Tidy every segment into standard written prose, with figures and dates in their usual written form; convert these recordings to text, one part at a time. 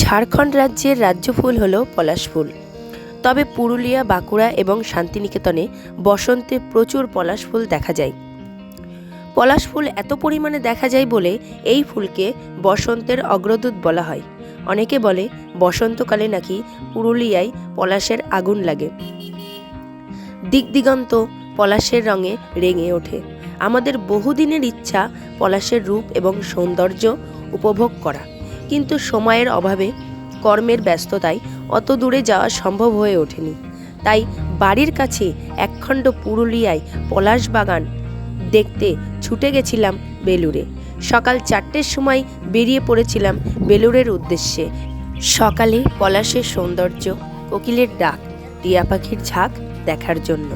ঝাড়খণ্ড রাজ্যের রাজ্য ফুল হলো পলাশ ফুল। তবে পুরুলিয়া, বাঁকুড়া এবং শান্তিনিকেতনে বসন্তে প্রচুর পলাশ ফুল দেখা যায়। পলাশ ফুল এত পরিমাণে দেখা যায় বলে এই ফুলকে বসন্তের অগ্রদূত বলা হয়। অনেকে বলে বসন্তকালে নাকি পুরুলিয়ায় পলাশের আগুন লাগে, দিগদিগন্ত পলাশের রঙে রেঙে ওঠে। আমাদের বহুদিনের ইচ্ছা পলাশের রূপ এবং সৌন্দর্য উপভোগ করা, কিন্তু সময়ের অভাবে, কর্মের ব্যস্ততায় অত দূরে যাওয়া সম্ভব হয়ে ওঠেনি। তাই বাড়ির কাছে একখণ্ড পুরুলিয়ায় পলাশ বাগান দেখতে ছুটে গেছিলাম বেলুড়ে। সকাল 4টের সময় বেরিয়ে পড়েছিলাম বেলুড়ের উদ্দেশ্যে। সকালে পলাশের সৌন্দর্য, কোকিলের ডাক, টিয়া পাখির ঝাঁক দেখার জন্য।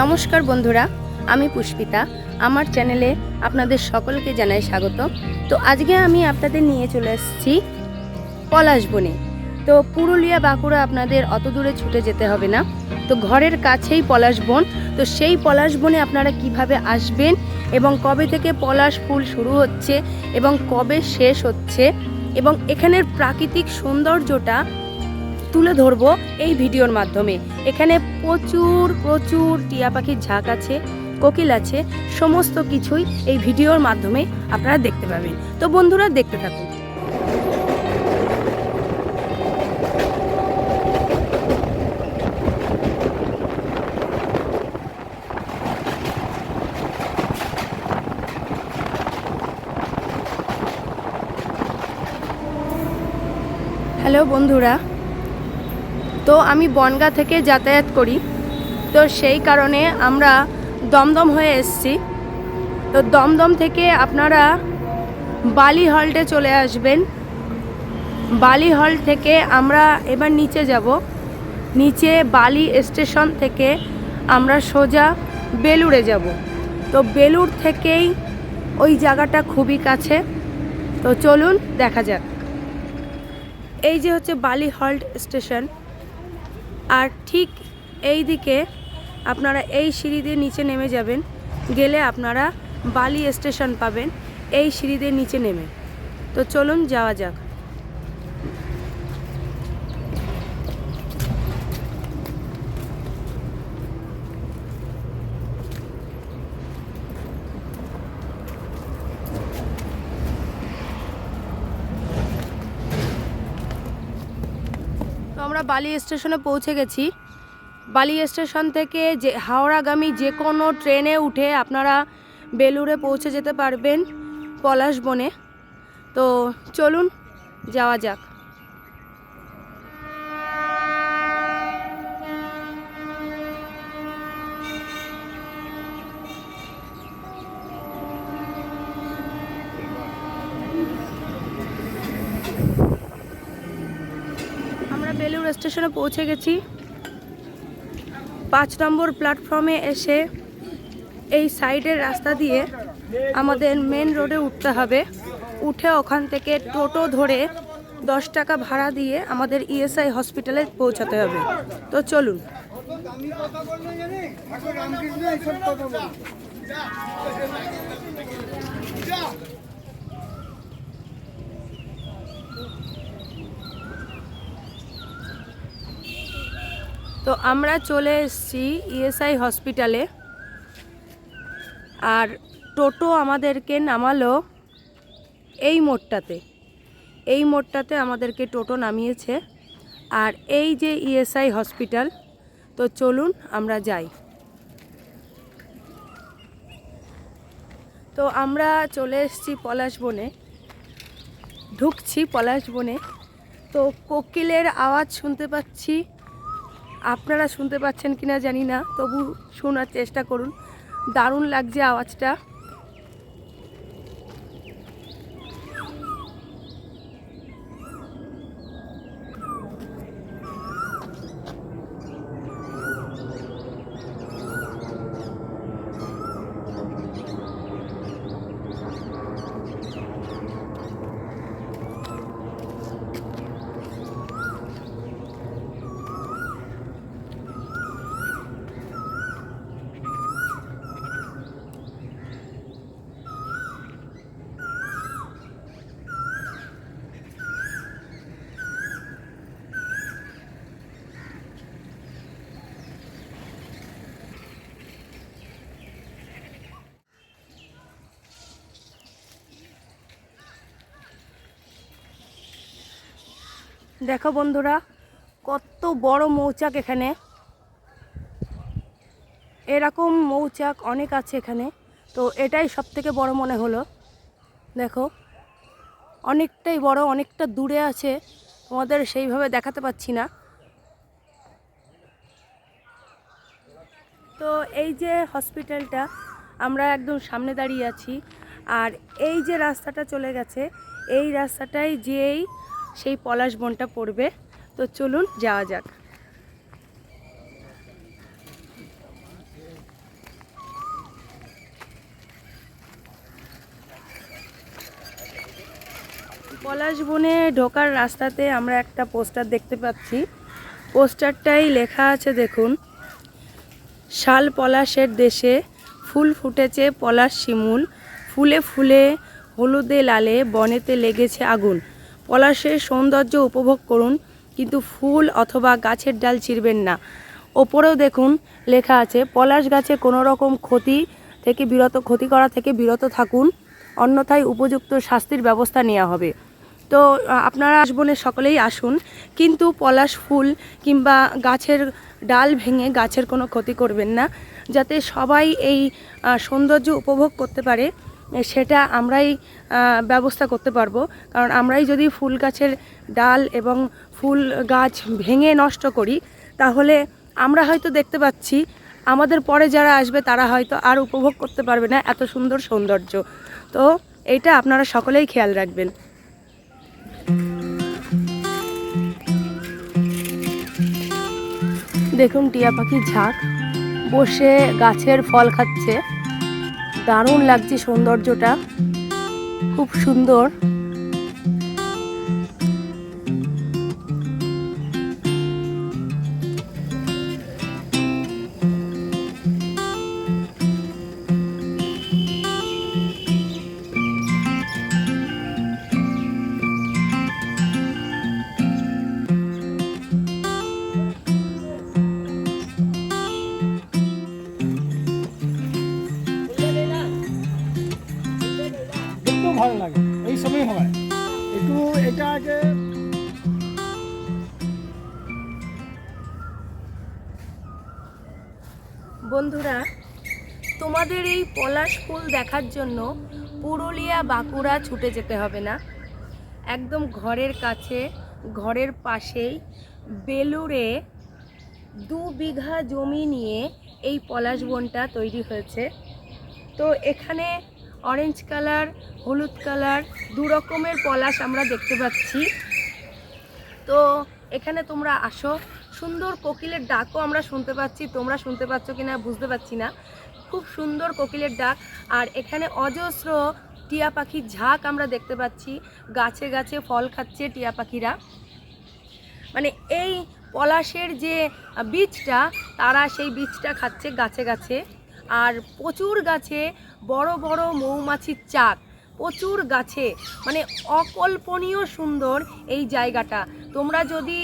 নমস্কার বন্ধুরা, আমি পুষ্পিতা। আমার চ্যানেলে আপনাদের সকলকে জানাই স্বাগত। তো আজকে আমি আপনাদের নিয়ে চলে এসেছি পলাশ বনে। তো পুরুলিয়া, বাঁকুড়া আপনাদের অত দূরে ছুটে যেতে হবে না, তো ঘরের কাছেই পলাশ বন। তো সেই পলাশ বনে আপনারা কিভাবে আসবেন এবং কবে থেকে পলাশ ফুল শুরু হচ্ছে এবং কবে শেষ হচ্ছে এবং এখানের প্রাকৃতিক সৌন্দর্যটা তুলে ধরবো এই ভিডিওর মাধ্যমে। এখানে প্রচুর টিয়া পাখির ঝাঁক আছে, কোকিল আছে, সমস্ত কিছুই এই ভিডিওর মাধ্যমে আপনারা দেখতে পাবেন। তো বন্ধুরা, দেখতে থাকুন। হ্যালো বন্ধুরা, তো আমি বনগাঁ থেকে যাতায়াত করি, তো সেই কারণে আমরা দমদম হয়ে এসেছি। তো দমদম থেকে আপনারা বালি হল্টে চলে আসবেন। বালি হল্ট থেকে আমরা এবার নিচে যাব। নিচে বালি স্টেশন থেকে আমরা সোজা বেলুড়ে যাব। তো বেলুড় থেকেই ওই জায়গাটা খুবই কাছে। তো চলুন দেখা যাক। এই যে হচ্ছে বালি হল্ট স্টেশন, আর ঠিক এই দিকে আপনারা এই সিঁড়ি দিয়ে নিচে নেমে যাবেন, গেলে আপনারা বালি স্টেশন পাবেন এই সিঁড়ি দিয়ে নিচে নেমে। তো চলুন যাওয়া যাক। তো আমরা বালি স্টেশনে পৌঁছে গেছি। বালি স্টেশন থেকে যে হাওড়াগামী যে কোনো ট্রেনে উঠে আপনারা বেলুড়ে পৌঁছে যেতে পারবেন পলাশ বনে। তো চলুন যাওয়া যাক। আমরা বেলুড় স্টেশনে পৌঁছে গেছি। 5 নম্বর প্ল্যাটফর্মে এসে এই সাইডের রাস্তা দিয়ে আমাদের মেন রোডে উঠতে হবে। উঠে ওখান থেকে টোটো ধরে 10 টাকা ভাড়া দিয়ে আমাদের ইএসআই হসপিটালে পৌঁছাতে হবে। তো চলুন। তো আমরা চলে এসেছি ইএসআই হসপিটালে, আর টোটো আমাদেরকে নামালো এই মোড়টাতে। এই মোড়টাতে আমাদেরকে টোটো নামিয়েছে, আর এই যে ইএসআই হসপিটাল। তো চলুন আমরা যাই। তো আমরা চলে এসেছি পলাশ বনে, ঢুকছি পলাশ বনে। তো কোকিলের আওয়াজ শুনতে পাচ্ছি, আপনারা শুনতে পাচ্ছেন কিনা জানি না, তবু শোনার চেষ্টা করুন। দারুণ লাগছে আওয়াজটা। দেখো বন্ধুরা, কত বড় মৌচাক এখানে। এরকম মৌচাক অনেক আছে এখানে, তো এটাই সব থেকে বড় মনে হলো। দেখো অনেকটাই বড়, অনেকটা দূরে আছে, তোমাদের সেইভাবে দেখাতে পাচ্ছি না। তো এই যে হসপিটালটা, আমরা একদম সামনে দাঁড়িয়ে আছি, আর এই যে রাস্তাটা চলে গেছে, এই রাস্তাটাই যেই সেই পলাশ বনটা পড়বে। তো চলুন যাওয়া যাক। পলাশ বনে ঢোকার রাস্তাতে আমরা একটা পোস্টার দেখতে পাচ্ছি। পোস্টারটাই লেখা আছে দেখুন, শাল পলাশের দেশে ফুল ফুটেছে পলাশ শিমুল, ফুলে ফুলে হলুদে লালে বনেতে লেগেছে আগুন। পলাশের সৌন্দর্য উপভোগ করুন, কিন্তু ফুল অথবা গাছের ডাল ছিঁড়বেন না। ওপরেও দেখুন লেখা আছে, পলাশ গাছে কোনো রকম ক্ষতি করা থেকে বিরত থাকুন, অন্যথায় উপযুক্ত শাস্তির ব্যবস্থা নেওয়া হবে। তো আপনারা বনে সকলেই আসুন, কিন্তু পলাশ ফুল কিংবা গাছের ডাল ভেঙে গাছের কোনো ক্ষতি করবেন না, যাতে সবাই এই সৌন্দর্য উপভোগ করতে পারে, সেটা আমরাই ব্যবস্থা করতে পারবো। কারণ আমরাই যদি ফুল গাছের ডাল এবং ফুল গাছ ভেঙে নষ্ট করি, তাহলে আমরা হয়তো দেখতে পাচ্ছি, আমাদের পরে যারা আসবে তারা হয়তো আর উপভোগ করতে পারবে না এত সুন্দর সৌন্দর্য। তো এইটা আপনারা সকলেই খেয়াল রাখবেন। দেখুন টিয়া পাখির ঝাঁক বসে গাছের ফল খাচ্ছে, দারুণ লাগছে সৌন্দর্যটা, খুব সুন্দর। ভালো লাগে এই সময় হয় একটু এটা আগে। বন্ধুরা, তোমাদের এই পলাশ ফুল দেখার জন্য পুরুলিয়া বাঁকুড়া ছুটে যেতে হবে না, একদম ঘরের কাছে, ঘরের পাশেই বেলুড়ে 2 বিঘা জমি নিয়ে এই পলাশ বনটা তৈরি হয়েছে। তো এখানে অরেঞ্জ কালার, হলুদ কালার, 2 রকমের পলাশ আমরা দেখতে পাচ্ছি। তো এখানে তোমরা আসো, সুন্দর কোকিলের ডাকও আমরা শুনতে পাচ্ছি, তোমরা শুনতে পাচ্ছ কিনা বুঝতে পারছি না, খুব সুন্দর কোকিলের ডাক। আর এখানে অজস্র টিয়া পাখির ঝাঁক আমরা দেখতে পাচ্ছি, গাছে গাছে ফল খাচ্ছে টিয়া পাখিরা। মানে এই পলাশের যে বীজটা, তারা সেই বীজটা খাচ্ছে গাছে গাছে। আর প্রচুর গাছে বড় বড় মৌমাছির চাক, প্রচুর গাছে, মানে অকল্পনীয় সুন্দর এই জায়গাটা। তোমরা যদি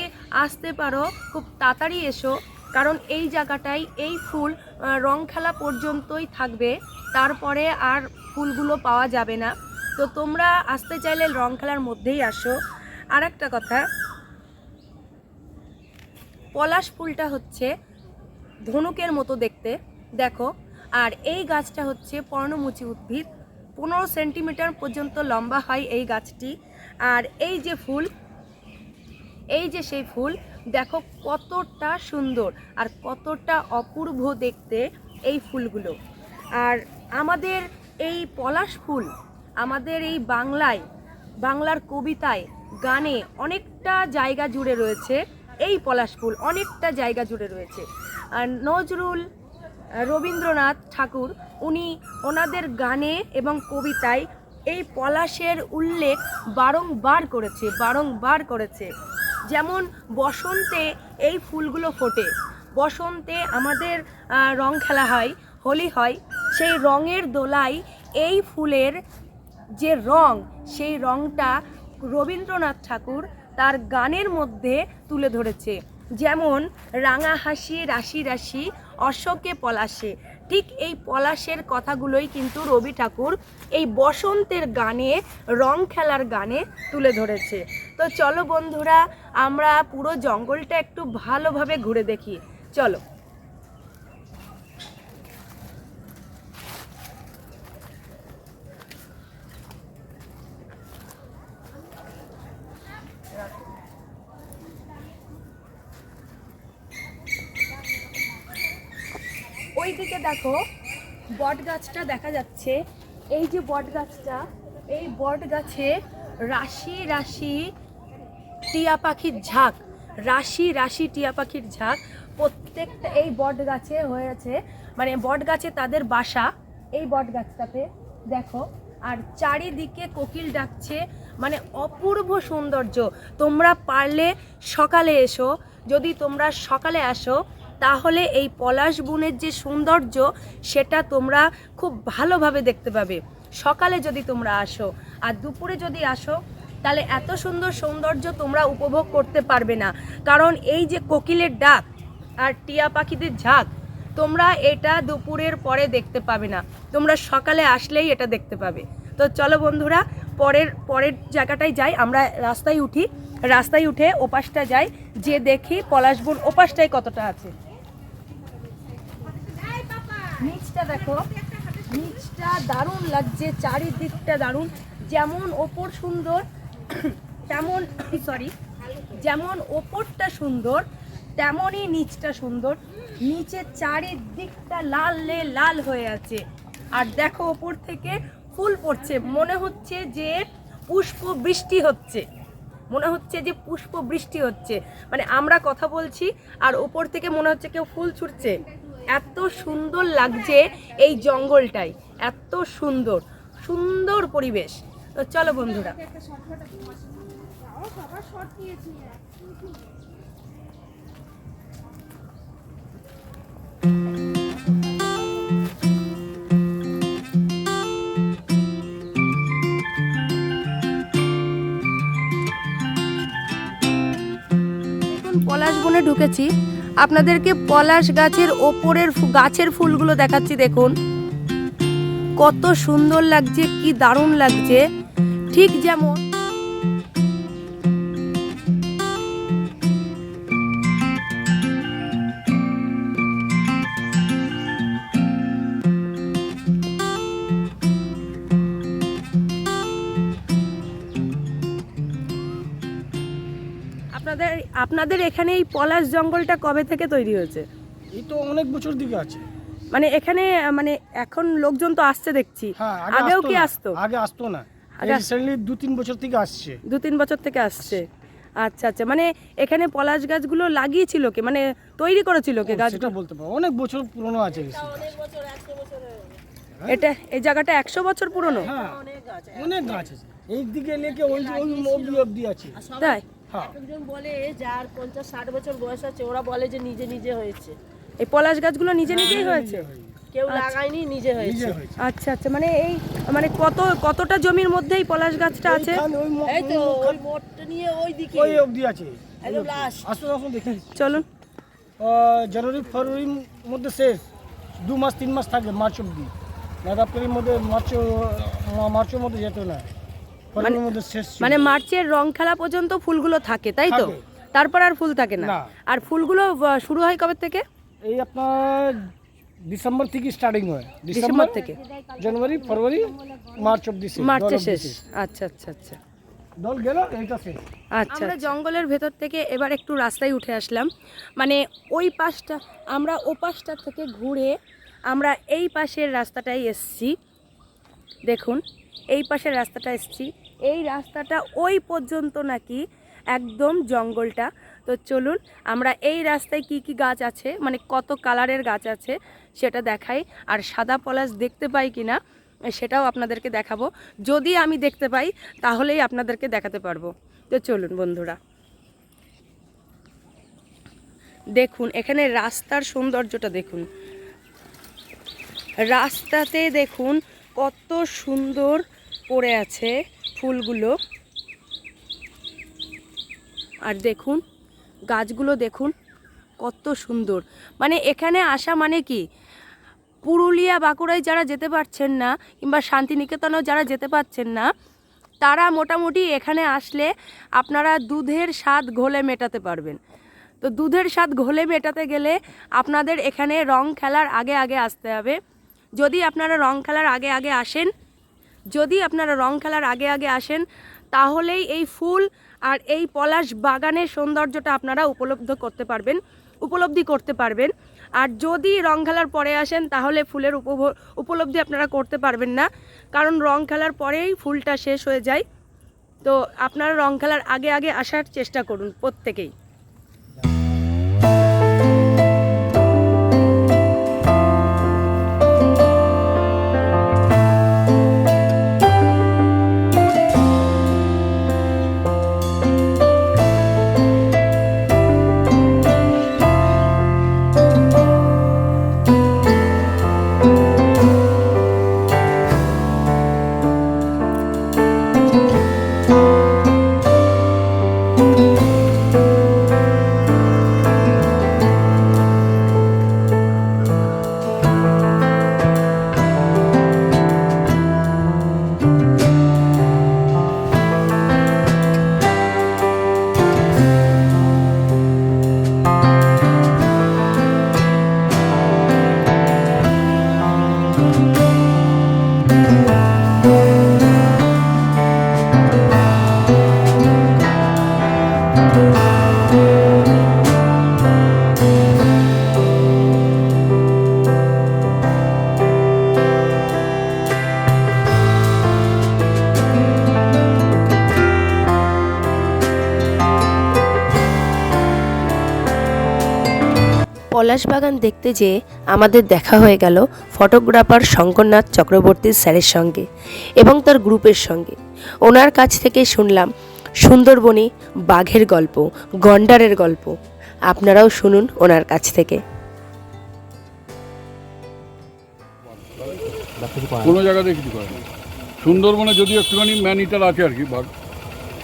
আসতে পারো খুব তাড়াতাড়ি এসো, কারণ এই জায়গাটায় এই ফুল রং খেলা পর্যন্তই থাকবে, তারপরে আর ফুলগুলো পাওয়া যাবে না। তো তোমরা আসতে চাইলে রং খেলার মধ্যেই আসো। আর একটা কথা, পলাশ ফুলটা হচ্ছে ধনুকের মতো দেখতে, দেখো। আর এই গাছটা হচ্ছে পর্ণমোচী উদ্ভিদ, 15 সেন্টিমিটার পর্যন্ত লম্বা হয় এই গাছটি। আর এই যে ফুল, এই যে সেই ফুল, দেখো কতটা সুন্দর আর কতটা অপূর্ব দেখতে এই ফুলগুলো। আর আমাদের এই পলাশ ফুল আমাদের এই বাংলার কবিতায়, গানে অনেকটা জায়গা জুড়ে রয়েছে। এই পলাশ ফুল অনেকটা জায়গা জুড়ে রয়েছে। আর নজরুল, রবীন্দ্রনাথ ঠাকুর, ওনাদের গানে এবং কবিতায় এই পলাশের উল্লেখ বারংবার করেছে। যেমন বসন্তে এই ফুলগুলো ফোটে, বসন্তে আমাদের রং খেলা হয়, হোলি হয়, সেই রঙের দোলায় এই ফুলের যে রং, সেই রংটা রবীন্দ্রনাথ ঠাকুর তার গানের মধ্যে তুলে ধরেছে। যেমন রাঙা হাসি রাশি রাশি অশোকে পলাশে, ঠিক এই পলাশের কথাগুলোই কিন্তু রবি ঠাকুর এই বসন্তের গানে, রং খেলার গানে তুলে ধরেছে। তো চলো বন্ধুরা, আমরা পুরো জঙ্গলটা একটু ভালোভাবে ঘুরে দেখি, চলো। ওইদিকে দেখো বট গাছটা দেখা যাচ্ছে। এই যে বট গাছটা, এই বট গাছে রাশি রাশি টিয়া পাখির ঝাঁক, রাশি রাশি টিয়া পাখির ঝাঁক প্রত্যেকটা এই বট গাছে হয়েছে। মানে বট গাছে তাদের বাসা এই বট গাছটাতে দেখো। আর চারিদিকে কোকিল ডাকছে, মানে অপূর্ব সৌন্দর্য। তোমরা পারলে সকালে এসো, যদি তোমরা সকালে আসো তাহলে এই পলাশ বনের যে সৌন্দর্য সেটা তোমরা খুব ভালোভাবে দেখতে পাবে সকালে যদি তোমরা আসো। আর দুপুরে যদি আসো তাহলে এত সুন্দর সৌন্দর্য তোমরা উপভোগ করতে পারবে না, কারণ এই যে কোকিলের ডাক আর টিয়া পাখিদের ঝাঁক তোমরা এটা দুপুরের পরে দেখতে পাবে না, তোমরা সকালে আসলেই এটা দেখতে পাবে। তো চলো বন্ধুরা, পরের জায়গাটায় যাই, আমরা রাস্তায় উঠি, রাস্তায় উঠে ওপাশটা যাই, যে দেখি পলাশবন ওপাশটায় কতটা আছে। নিচটা দেখো, নিচটা দারুণ লাগছে, চারিদিকটা দারুণ। যেমন ওপর সুন্দর তেমন যেমন ওপরটা সুন্দর তেমনই নিচটা সুন্দর। নিচের চারিদিকটা লাল হয়ে আছে। আর দেখো ওপর থেকে ফুল পড়ছে, মনে হচ্ছে যে পুষ্প বৃষ্টি হচ্ছে, মনে হচ্ছে যে পুষ্প বৃষ্টি হচ্ছে। মানে আমরা কথা বলছি আর ওপর থেকে মনে হচ্ছে কেউ ফুল ছুটছে। এত সুন্দর লাগছে এই জঙ্গলটাই, এত সুন্দর সুন্দর পরিবেশ। তো চলো বন্ধুরা, পলাশ বনে ঢুকেছি, আপনাদেরকে পলাশ গাছের ওপরের গাছের ফুলগুলো দেখাচ্ছি। দেখুন কত সুন্দর লাগছে, কি দারুণ লাগছে। ঠিক যেমন আপনাদের এখানে এই পলাশ জঙ্গলটা কবে থেকে তৈরি হয়েছে? এই তো অনেক বছর দিকে আছে। মানে এখানে মানে এখন লোকজন তো আসছে দেখছি, হ্যাঁ, আগেও কি আসতো? আগে আসতো না, রিসেন্টলি 2-3 বছর থেকে আসছে। 2-3 বছর থেকে আসছে। আচ্ছা আচ্ছা, মানে এখানে পলাশ গাছগুলো লাগিয়েছিল কে, মানে তৈরি করেছিল কে গাছ? সেটা বলতে পারবো, অনেক বছর পুরনো আছে। এটা এই জায়গাটা 100 বছর পুরনো? হ্যাঁ, অনেক গাছ আছে। এই দিকে লেকে ওই অবধি আছে। তাই? হ্যাঁ, একজন বলে যার 50-60 বছর বয়স আছে, ওরা বলে যে নিজে নিজে হয়েছে। এই পলাশ গাছগুলো নিজে নিজেই হয়েছে? কেউ লাগায়নি, নিজে হয়েছে। আচ্ছা আচ্ছা, মানে এই মানে কতটা জমির মধ্যে এই পলাশ গাছটা আছে? এই তো ওই মোটটা নিয়ে ওই দিকে ওই অবধি আছে। একদম লাস্ট। আসুন দেখি। চলুন। জানুয়ারি ফেব্রুয়ারির মধ্যে শেষ, 2 মাস 3 মাস থাকে, মার্চ অবধি। এপ্রিলের মধ্যে মার্চের মধ্যে যেত না, ফেব্রুয়ারির মধ্যে শেষ। মানে মার্চের রং খেলা পর্যন্ত ফুলগুলো থাকে, তাই তো? তারপর আর ফুল থাকে না। আর ফুলগুলো শুরু হয় কবে থেকে? এই আপনার ডিসেম্বর থেকে স্টার্টিং হয়, ডিসেম্বর থেকে জানুয়ারি ফেব্রুয়ারি মার্চ অবধি শেষ। মার্চে শেষ। আচ্ছা আচ্ছা আচ্ছা, দল গেল এইটা শেষ। আচ্ছা, আমরা জঙ্গলের ভেতর থেকে এবার একটু রাস্তায় উঠে আসলাম। মানে ওই পাশটা, আমরা ও পাশটা থেকে ঘুরে আমরা এই পাশের রাস্তাটায় এসছি। দেখুন এই পাশের রাস্তাটা এসছি, এই রাস্তাটা ওই পর্যন্ত নাকি একদম জঙ্গলটা। তো চলুন আমরা এই রাস্তায় কি কি গাছ আছে, মানে কত কালারের গাছ আছে সেটা দেখাই। আর সাদা পলাশ দেখতে পাই কিনা সেটাও আপনাদেরকে দেখাবো। যদি আমি দেখতে পাই তাহলেই আপনাদেরকে দেখাতে পারবো। তো চলুন বন্ধুরা, দেখুন এখানে রাস্তার সৌন্দর্যটা দেখুন, রাস্তাতে দেখুন কত সুন্দর পড়ে আছে ফুলগুলো। আর দেখুন গাছগুলো দেখুন কত সুন্দর। মানে এখানে আসা মানে কি, পুরুলিয়া বাঁকুড়ায় যারা যেতে পারছেন না কিংবা শান্তিনিকেতনেও যারা যেতে পারছেন না, তারা মোটামুটি এখানে আসলে আপনারা দুধের স্বাদ ঘোলে মেটাতে পারবেন। তো দুধের স্বাদ ঘোলে মেটাতে গেলে আপনাদের এখানে রং খেলার আগে আগে আসতে হবে। যদি আপনারা রং খেলার আগে আগে আসেন তাহলেই এই ফুল আর এই পলাশ বাগানের সৌন্দর্যটা আপনারা উপলব্ধি করতে পারবেন। আর যদি রং খেলার পরে আসেন তাহলে ফুলের উপলব্ধি আপনারা করতে পারবেন না, কারণ রং খেলার পরেই ফুলটা শেষ হয়ে যায়। তো আপনারা রং খেলার আগে আগে আসার চেষ্টা করুন প্রত্যেকেই। পলাশ বাগান দেখতে যেয়ে আমাদের দেখা হয়ে গেল ফটোগ্রাফার শঙ্করনাথ চক্রবর্তী স্যারের সঙ্গে এবং তার গ্রুপের সঙ্গে। ওনার কাছ থেকে শুনলাম সুন্দরবনে বাঘের গল্প, গন্ডারের গল্প। আপনারাও শুনুন ওনার কাছ থেকে। কোনো জায়গাতে কিছু করে না। সুন্দরবনে যদিও একটুখানি ম্যান ইটার আছে আর কি বাঘ,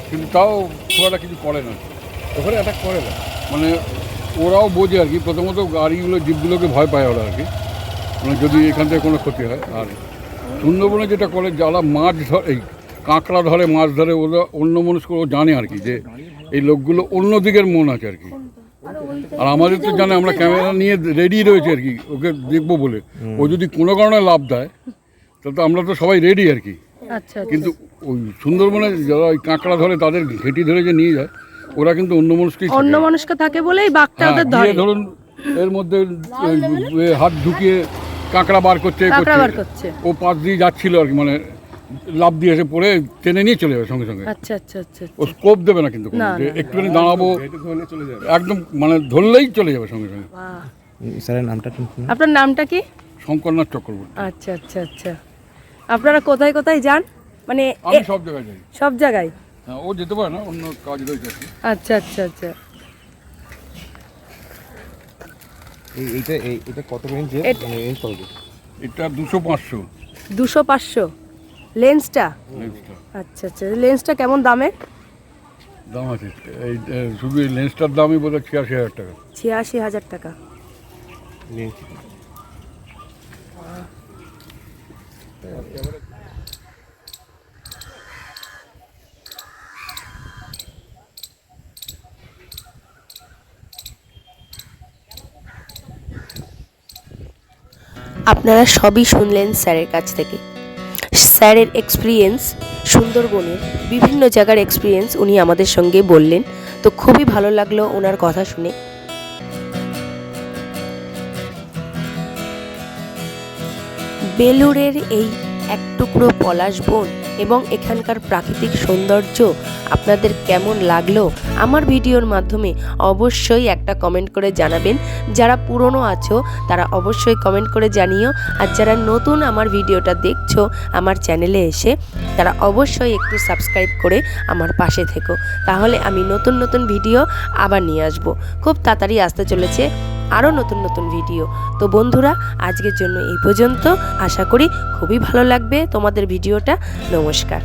কিন্তু তাও খুব একটা কিছু করে না, ওখানে অ্যাটাক করে না। মানে ওরাও বোঝে আর কি, প্রথমত গাড়িগুলো জীবগুলোকে ভয় পায় ওরা আর কি, মানে যদি এখান থেকে কোনো ক্ষতি হয়। আর সুন্দরবনে যেটা করে, যারা মাছ ধরে, এই কাঁকড়া ধরে, মাছ ধরে, ওরা অন্য মানুষকে জানে আর কি যে এই লোকগুলো অন্য দিকের মন আছে আর কি। আর আমাদের তো জানে, আমরা ক্যামেরা নিয়ে রেডি রয়েছে আর কি ওকে দেখবো বলে। ও যদি কোনো কারণে লাভ দেয় তাহলে তো আমরা তো সবাই রেডি আর কি। কিন্তু ওই সুন্দরবনে যারা ওই কাঁকড়া ধরে, তাদের ঘেঁটি ধরে যে নিয়ে যায়, ওরা কিন্তু অন্য মানুষকে থাকে বলেই বাঘটা ওদের ধরে। ধরুন এর মধ্যে হাত ঢুকিয়ে কাঁকড়া বার করছে, ও পাশ দিয়ে যাচ্ছিল আর কি, মানে লাভ দিয়ে এসে পড়ে টেনে নিয়ে চলে যাবে সঙ্গে সঙ্গে। আচ্ছা আচ্ছা আচ্ছা। ও স্কোপ দেবে না কিন্তু, একটুখানি দাঁড়াবো, একদম মানে ধরলেই চলে যাবে সঙ্গে সঙ্গে। স্যারের নামটা? আপনার নামটা কি? শঙ্করনাথ চক্রবর্তী। আচ্ছা আচ্ছা আচ্ছা। আপনারা কোথায় কোথায় যান? মানে আমি সব জায়গায় যাই। সব জায়গায়? হ্যাঁ, ও যেতে পারে না, অন্য কাজ রয়েছে। আচ্ছা আচ্ছা আচ্ছা। এইটা কত রেঞ্জ? এটা 200-500। 200-500 লেন্সটা? আচ্ছা আচ্ছা। লেন্সটা কেমন দামের? দাম আছে, এই শুধু এই লেন্সটার দামই বোধহয় 86,000 টাকা। 86,000 টাকা। আপনারা সবই শুনলেন স্যারের কাছ থেকে। স্যারের এক্সপিরিয়েন্স, সুন্দরবনের বিভিন্ন জায়গার এক্সপিরিয়েন্স উনি আমাদের সঙ্গে বললেন। তো খুবই ভালো লাগলো ওনার কথা শুনে। বেলুড়ের এই এক টুকরো পলাশ বন এবং এখানকার প্রাকৃতিক সৌন্দর্য আপনাদের কেমন লাগলো আমার ভিডিওর মাধ্যমে অবশ্যই একটা কমেন্ট করে জানাবেন। যারা পুরনো আছো তারা অবশ্যই কমেন্ট করে জানিও, আর যারা নতুন আমার ভিডিওটা দেখছো আমার চ্যানেলে এসে, তারা অবশ্যই একটু সাবস্ক্রাইব করে আমার পাশে থেকো, তাহলে আমি নতুন নতুন ভিডিও আবার নিয়ে আসবো। খুব তাড়াতাড়ি আসতে চলেছে আরও নতুন নতুন ভিডিও। তো বন্ধুরা, আজকের জন্য এই পর্যন্ত। আশা করি খুবই ভালো লাগবে তোমাদের ভিডিওটা। নমস্কার।